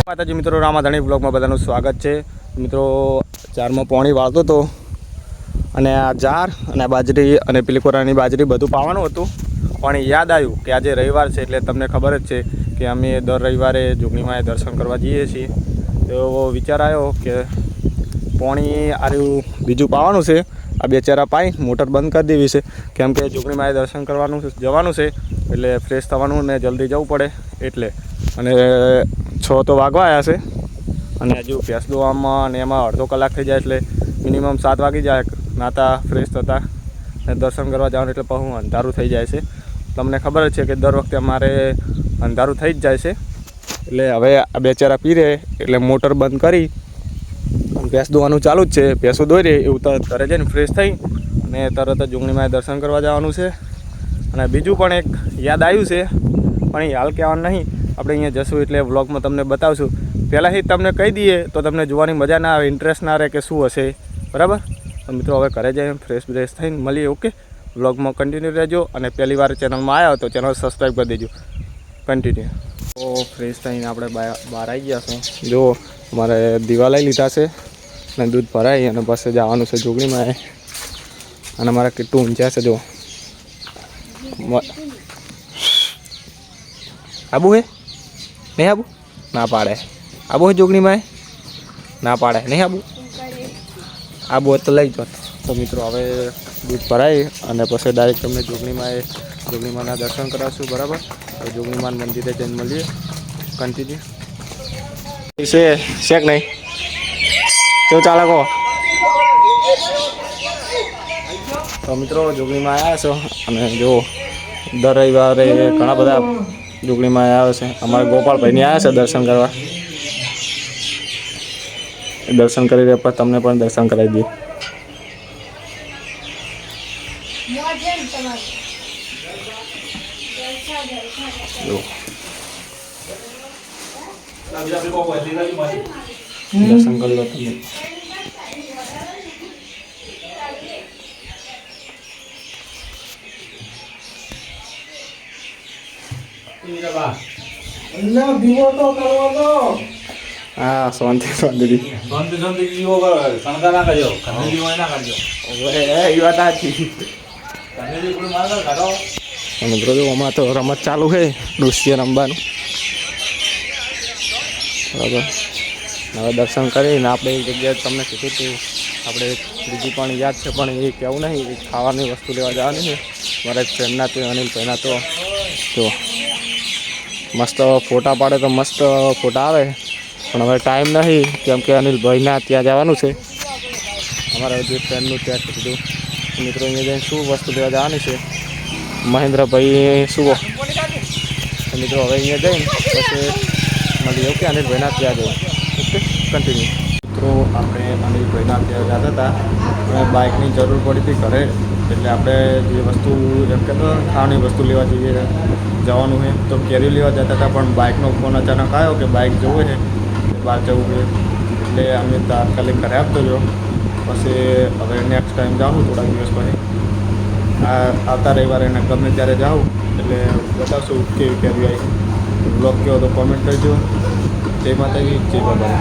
માતાજી મિત્રો, રામાધણી બ્લોગમાં બધાનું સ્વાગત છે. મિત્રો, જારમાં પાણી વાળતો હતો અને આ જાર અને બાજરી અને પેલી કોરાની બાજરી બધું પાવાનું હતું. પણ યાદ આવ્યું કે આજે રવિવાર છે, એટલે તમને ખબર જ છે કે અમે દર રવિવારે જોગણીમાં દર્શન કરવા જઈએ છીએ. તો વિચાર આવ્યો કે પાણી આર્યું બીજું પાવાનું છે, આ બેચારા પાઈ મોટર બંધ કરી દેવી છે, કેમ કે જોગણીમાં દર્શન કરવાનું જવાનું છે, એટલે ફ્રેશ થવાનું ને જલ્દી જવું પડે એટલે. અને 6 તો વાગવા આવ્યા છે અને હજુ ભેંસ દોવામાં અને એમાં અડધો કલાક થઈ જાય, એટલે મિનિમમ 7 વાગી જાય નાતા ફ્રેશ થતા ને દર્શન કરવા જવાનું, એટલે પછી અંધારું થઈ જાય છે. તમને ખબર જ છે કે દર વખતે અમારે અંધારું થઈ જ જાય છે. એટલે હવે આ બેચારા પીરે એટલે મોટર બંધ કરી ભેંસ દોવાનું ચાલુ જ છે. ભેંસો દોઈ રહી એવું ઘરે જઈને ફ્રેશ થઈ અને તરત જ જોગણીમાં દર્શન કરવા જવાનું છે. અને બીજું પણ એક યાદ આવ્યું છે, પણ એ હાલ કહેવાનું નહીં, આપણે અહીંયા જશું એટલે વ્લોગમાં તમને બતાવશું. પહેલાંથી તમને કહી દઈએ તો તમને જોવાની મજા ના આવે, ઇન્ટરેસ્ટ ના રહે કે શું હશે, બરાબર? તો મિત્રો હવે ઘરે જઈને ફ્રેશ થઈને મળીએ. ઓકે, વ્લોગમાં કન્ટિન્યુ રહેજો અને પહેલી વાર ચેનલમાં આવ્યા તો ચેનલ સબસ્ક્રાઈબ કરી દેજો. કન્ટિન્યુ. તો ફ્રેશ થઈને આપણે બહાર આવી ગયા છું. જો અમારે દીવા લઈ લીધા છે અને દૂધ ભરાઈ અને પછી જવાનું છે જોગણીમાં. અને મારા કેટલું ઊંચા છે જો. આબુ હે નહીં? આબુ ના પાડે. આબુ હે જોગણીમાં? ના પાડે નહીં. આબુ તો લઈ જાઓ. તો મિત્રો હવે દૂધ ભરાય અને પછી ડાયરેક્ટ તમને જોગણીમાંના દર્શન કરાવશું, બરાબર? તો જોગણીમાં મંદિરે જઈને મળીએ. કન્ટિન્યુ છે શેક નહીં કેવું ચાલે કહો? તો મિત્રો જોગણીમાં આવ્યા છો અને જો દર રવિવારે ઘણા બધા જોગણીમાં આવે છે. અમારા ગોપાલભાઈની આવ્યા છે દર્શન કરવા. દર્શન કરી રહ્યા પણ તમને પણ દર્શન કરાવી દઈએ. દર્શન કરી લો તમે. હા, શાંતિ દીવો શણગાર ના કરજો. એ વાત સાચી. મિત્રો જો હમણાં તો રમત ચાલુ છે, દૃશ્ય રમવાનું, બરાબર? હવે દર્શન કરીને આપણે એક જગ્યાએ તમને કીધું હતું, આપણે બીજી પણ યાદ છે પણ એ કહેવું નહીં, ખાવાની વસ્તુ લેવા જવાની છે મારા એક ફ્રેન્ડના. તો અનિલભાઈના તો મસ્ત ફોટા પાડે તો મસ્ત ફોટા આવે, પણ હવે ટાઈમ નહીં, કેમ કે અનિલભાઈના ત્યાં જવાનું છે અમારા જે ફ્રેન્ડનું. ત્યાં કીધું મિત્રો અહીંયા જઈને શું વસ્તુ લેવા જવાની છે મહેન્દ્રભાઈ શું મિત્રો. હવે અહીંયા જઈને પછી મળીએ. ઓકે, અનિલભાઈના ત્યાં જવું. Okay, continue. મિત્રો આપણે અનિલભાઈના ત્યાં જતા હતા અને બાઇકની જરૂર પડી હતી ઘરે, એટલે આપણે જે વસ્તુ જેમ કે ખાવાની વસ્તુ લેવા જવાનું છે, તો કેરી લેવા જતા હતા. પણ બાઇકનો ફોન અચાનક આવ્યો કે બાઇક જવું છે, બહાર જવું છે, એટલે અમે તાત્કાલિક ઘરે આપતો રહ્યો. પછી હવે નેક્સ્ટ ટાઈમ જાઉં થોડાક દિવસ પછી, આવતા રવિવારે એને ગમે ત્યારે જાઉં એટલે બતાવશું કેવી કેરી આવી. બ્લોગ કહો તો કોમેન્ટ કરજો. જય માતાજી, જય બાબા.